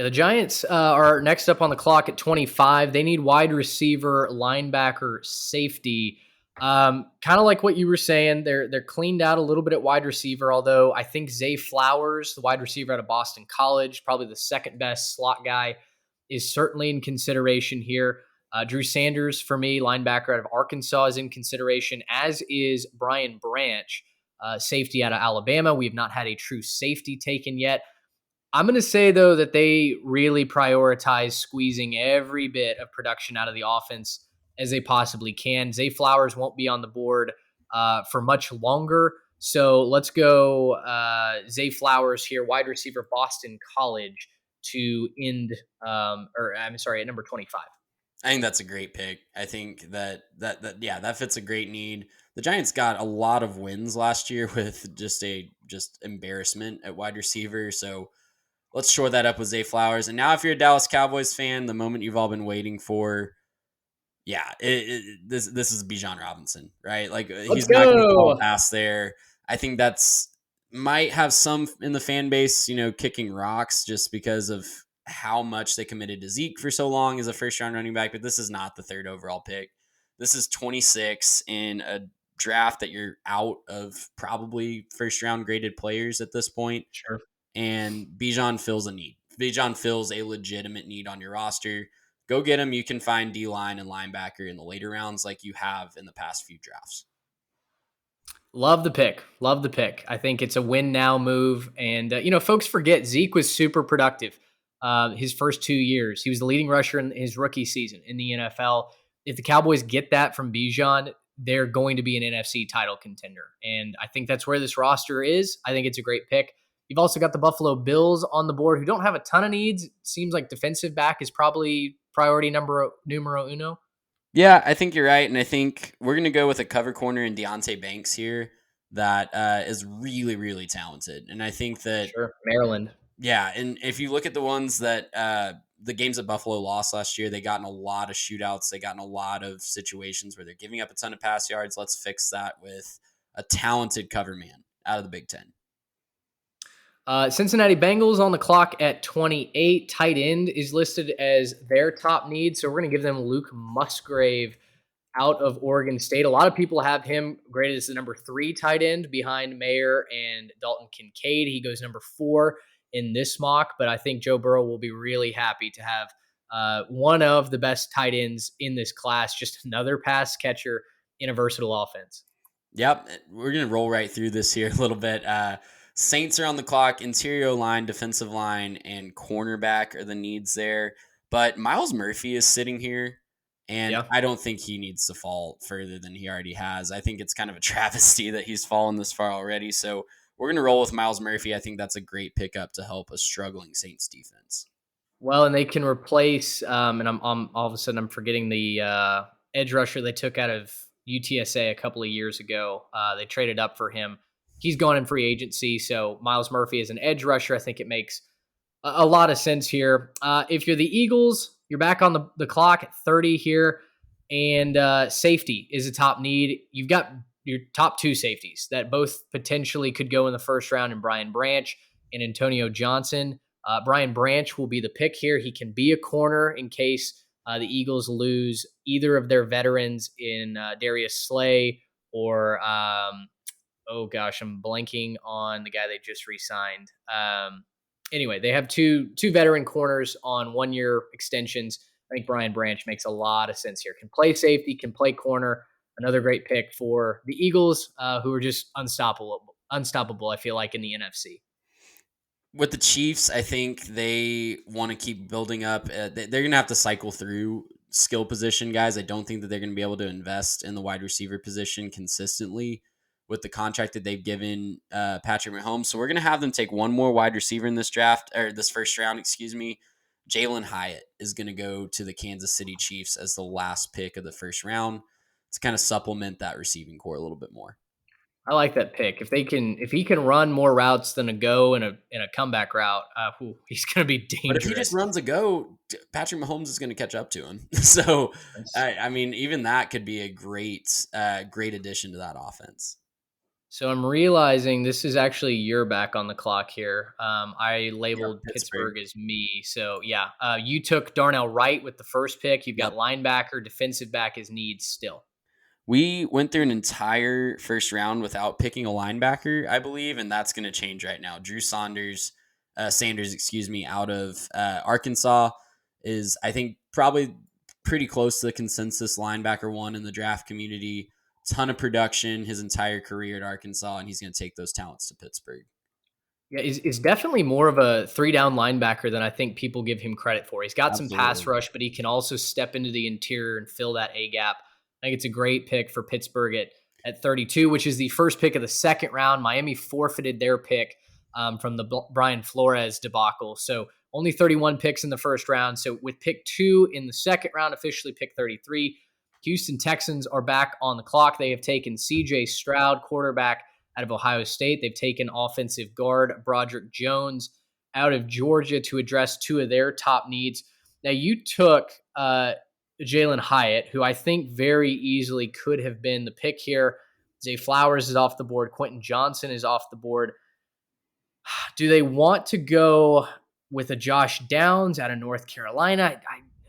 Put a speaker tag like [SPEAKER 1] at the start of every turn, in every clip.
[SPEAKER 1] the Giants are next up on the clock at 25. They need wide receiver, linebacker, safety. Kind of like what you were saying, they're cleaned out a little bit at wide receiver. Although I think Zay Flowers, the wide receiver out of Boston College, probably the second best slot guy, is certainly in consideration here. Drew Sanders, for me, linebacker out of Arkansas, is in consideration, as is Brian Branch, safety out of Alabama. We have not had a true safety taken yet. I'm going to say, though, that they really prioritize squeezing every bit of production out of the offense as they possibly can. Zay Flowers won't be on the board for much longer. So let's go Zay Flowers here, wide receiver, Boston College, to end, at number 25.
[SPEAKER 2] I think that's a great pick. I think that fits a great need. The Giants got a lot of wins last year with just embarrassment at wide receiver. So let's shore that up with Zay Flowers. And now, if you're a Dallas Cowboys fan, the moment you've all been waiting for, this is Bijan Robinson, right? Like he's not going to fall past there. I think that's might have some in the fan base, kicking rocks just because of how much they committed to Zeke for so long as a first round running back. But this is not the third overall pick. This is 26 in a draft that you're out of probably first round graded players at this point.
[SPEAKER 1] Sure.
[SPEAKER 2] And Bijan fills a need. Bijan fills a legitimate need on your roster. Go get him. You can find D-line and linebacker in the later rounds like you have in the past few drafts.
[SPEAKER 1] Love the pick. Love the pick. I think it's a win now move. And, folks forget Zeke was super productive his first 2 years. He was the leading rusher in his rookie season in the NFL. If the Cowboys get that from Bijan, they're going to be an NFC title contender. And I think that's where this roster is. I think it's a great pick. You've also got the Buffalo Bills on the board, who don't have a ton of needs. Seems like defensive back is probably priority numero uno.
[SPEAKER 2] Yeah, I think you're right. And I think we're going to go with a cover corner in Deonte Banks here that is really, really talented. And I think that...
[SPEAKER 1] Sure, Maryland.
[SPEAKER 2] Yeah, and if you look at the ones that the games that Buffalo lost last year, they got in a lot of shootouts. They got in a lot of situations where they're giving up a ton of pass yards. Let's fix that with a talented cover man out of the Big Ten.
[SPEAKER 1] Cincinnati Bengals on the clock at 28. Tight end is listed as their top need, so we're going to give them Luke Musgrave out of Oregon State. A lot of people have him graded as the number 3 tight end behind Mayer and Dalton Kincaid. He goes number 4 in this mock, but I think Joe Burrow will be really happy to have one of the best tight ends in this class, just another pass catcher in a versatile offense.
[SPEAKER 2] Yep, we're going to roll right through this here a little bit. Saints are on the clock. Interior line, defensive line, and cornerback are the needs there. But Myles Murphy is sitting here, and I don't think he needs to fall further than he already has. I think it's kind of a travesty that he's fallen this far already. So we're going to roll with Myles Murphy. I think that's a great pickup to help a struggling Saints defense.
[SPEAKER 1] Well, and they can replace, and I'm all of a sudden I'm forgetting the edge rusher they took out of UTSA a couple of years ago. They traded up for him. He's gone in free agency, so Myles Murphy is an edge rusher. I think it makes a lot of sense here. If you're the Eagles, you're back on the clock at 30 here, and safety is a top need. You've got your top 2 safeties that both potentially could go in the first round in Brian Branch and Antonio Johnson. Brian Branch will be the pick here. He can be a corner in case the Eagles lose either of their veterans in Darius Slay or I'm blanking on the guy they just re-signed. Anyway, they have two veteran corners on 1-year extensions. I think Brian Branch makes a lot of sense here. Can play safety, can play corner. Another great pick for the Eagles, who are just unstoppable, I feel like, in the NFC.
[SPEAKER 2] With the Chiefs, I think they want to keep building up. They're going to have to cycle through skill position guys. I don't think that they're going to be able to invest in the wide receiver position consistently with the contract that they've given Patrick Mahomes. So we're going to have them take one more wide receiver in this draft, or this first round, Jalen Hyatt is going to go to the Kansas City Chiefs as the last pick of the first round to kind of supplement that receiving core a little bit more.
[SPEAKER 1] I like that pick. If he can run more routes than a go in a comeback route, he's going to be dangerous.
[SPEAKER 2] But if he just runs a go, Patrick Mahomes is going to catch up to him. So, I mean, even that could be a great addition to that offense.
[SPEAKER 1] So I'm realizing this is actually you're back on the clock here. I
[SPEAKER 2] Yep,
[SPEAKER 1] labeled
[SPEAKER 2] Pittsburgh.
[SPEAKER 1] Pittsburgh as me. So yeah, you took Darnell Wright with the first pick. You've got
[SPEAKER 2] Yep.
[SPEAKER 1] linebacker, defensive back as needs still.
[SPEAKER 2] We went through an entire first round without picking a linebacker, I believe, and that's going to change right now. Drew Sanders, excuse me, out of Arkansas is, I think, probably pretty close to the consensus linebacker one in the draft community. Ton of production his entire career at Arkansas, and he's going to take those talents to Pittsburgh.
[SPEAKER 1] Yeah, is definitely more of a three down linebacker than I think people give him credit for. He's got some pass
[SPEAKER 2] Absolutely.
[SPEAKER 1] rush, but he can also step into the interior and fill that A gap. I think it's a great pick for Pittsburgh at 32, which is the first pick of the second round. Miami forfeited their pick from the Brian Flores debacle. So only 31 picks in the first round. So with pick 2 in the second round, officially pick 33, Houston Texans are back on the clock. They have taken CJ Stroud, quarterback out of Ohio State. They've taken offensive guard Broderick Jones out of Georgia to address two of their top needs. Now, you took Jalen Hyatt, who I think very easily could have been the pick here. Zay Flowers is off the board. Quentin Johnson is off the board. Do they want to go with a Josh Downs out of North Carolina?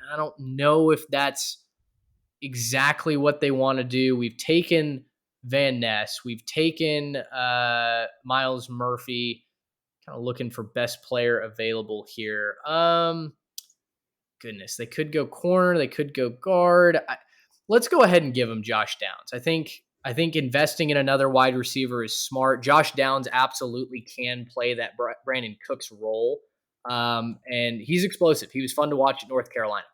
[SPEAKER 1] I don't know if that's exactly what they want to do. We've taken Van Ness. We've taken Miles Murphy. Kind of looking for best player available here. Goodness, they could go corner. They could go guard. Let's go ahead and give them Josh Downs. I think investing in another wide receiver is smart. Josh Downs absolutely can play that Brandon Cooks role, and he's explosive. He was fun to watch at North Carolina.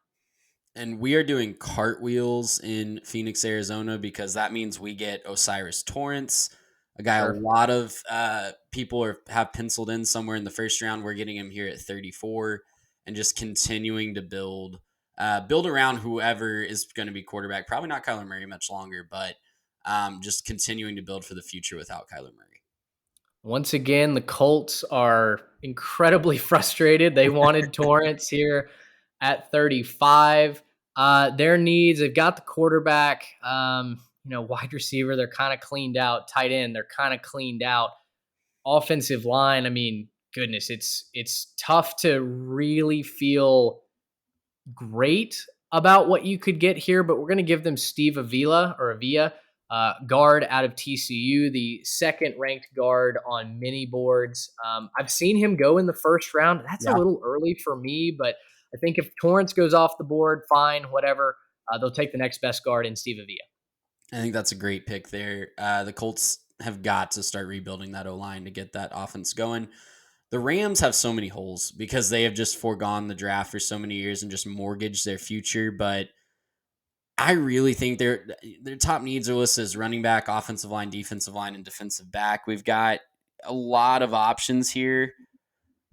[SPEAKER 2] And we are doing cartwheels in Phoenix, Arizona, because that means we get Osiris Torrance, a guy a
[SPEAKER 1] Sure.
[SPEAKER 2] lot of have penciled in somewhere in the first round. We're getting him here at 34, and just continuing to build around whoever is going to be quarterback. Probably not Kyler Murray much longer, but just continuing to build for the future without Kyler Murray.
[SPEAKER 1] Once again, the Colts are incredibly frustrated. They wanted Torrance here at 35. Their needs, they've got the quarterback, wide receiver, they're kind of cleaned out. Tight end, they're kind of cleaned out. Offensive line, I mean, goodness, it's tough to really feel great about what you could get here, but we're going to give them Steve Avila, guard out of TCU, the second ranked guard on mini boards. I've seen him go in the first round. That's a
[SPEAKER 2] Yeah,
[SPEAKER 1] little early for me, but I think if Torrance goes off the board, fine, whatever. They'll take the next best guard in Steve Avila.
[SPEAKER 2] I think that's a great pick there. The Colts have got to start rebuilding that O line to get that offense going. The Rams have so many holes because they have just foregone the draft for so many years and just mortgaged their future. But I really think their top needs are listed as running back, offensive line, and defensive back. We've got a lot of options here,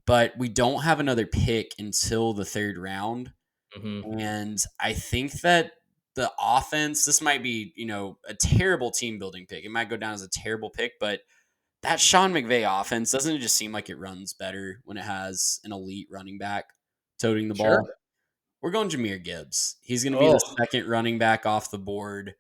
[SPEAKER 2] but we don't have another pick until the third round.
[SPEAKER 1] Mm-hmm.
[SPEAKER 2] And I think that the offense, this might be, a terrible team building pick. It might go down as a terrible pick, but that Sean McVay offense, doesn't it just seem like it runs better when it has an elite running back toting the
[SPEAKER 1] Sure.
[SPEAKER 2] ball? We're going Jahmyr Gibbs. He's going to be the
[SPEAKER 1] Oh,
[SPEAKER 2] second running back off the board.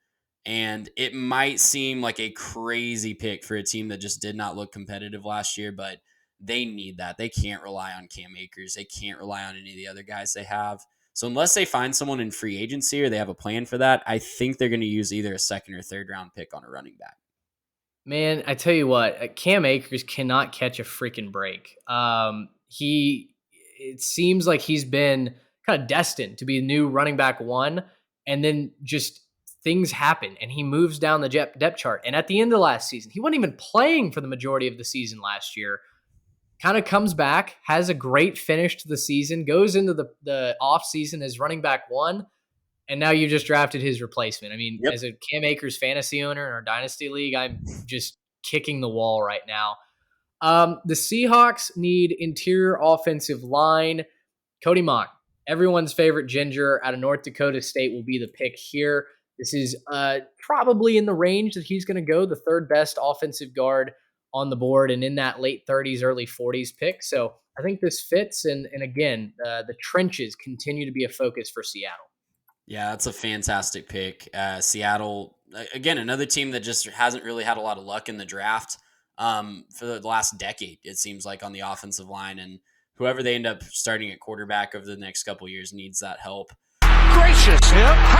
[SPEAKER 2] And it might seem like a crazy pick for a team that just did not look competitive last year, but they need that. They can't rely on Cam Akers. They can't rely on any of the other guys they have. So unless they find someone in free agency or they have a plan for that, I think they're going to use either a second or third round pick on a running back.
[SPEAKER 1] man, I tell you what, Cam Akers cannot catch a freaking break. It seems like he's been kind of destined to be the new running back one, and then just things happen, and he moves down the depth chart. And at the end of last season, he wasn't even playing for the majority of the season last year. Kind of comes back, has a great finish to the season, goes into the off season as running back one, and now you just drafted his replacement. I mean,
[SPEAKER 2] Yep.
[SPEAKER 1] as a Cam Akers fantasy owner in our dynasty league, I'm just kicking the wall right now. The Seahawks need interior offensive line. Cody Mott, everyone's favorite ginger out of North Dakota State, will be the pick here. This is probably in the range that he's going to go, the third best offensive guard on the board, and in that late 30s, early 40s pick. So I think this fits. And again, the trenches continue to be a focus for Seattle.
[SPEAKER 2] Yeah, that's a fantastic pick. Seattle again, another team that just hasn't really had a lot of luck in the draft for the last decade, it seems like, on the offensive line. And whoever they end up starting at quarterback over the next couple of years needs that help.
[SPEAKER 3] Gracious. Yep.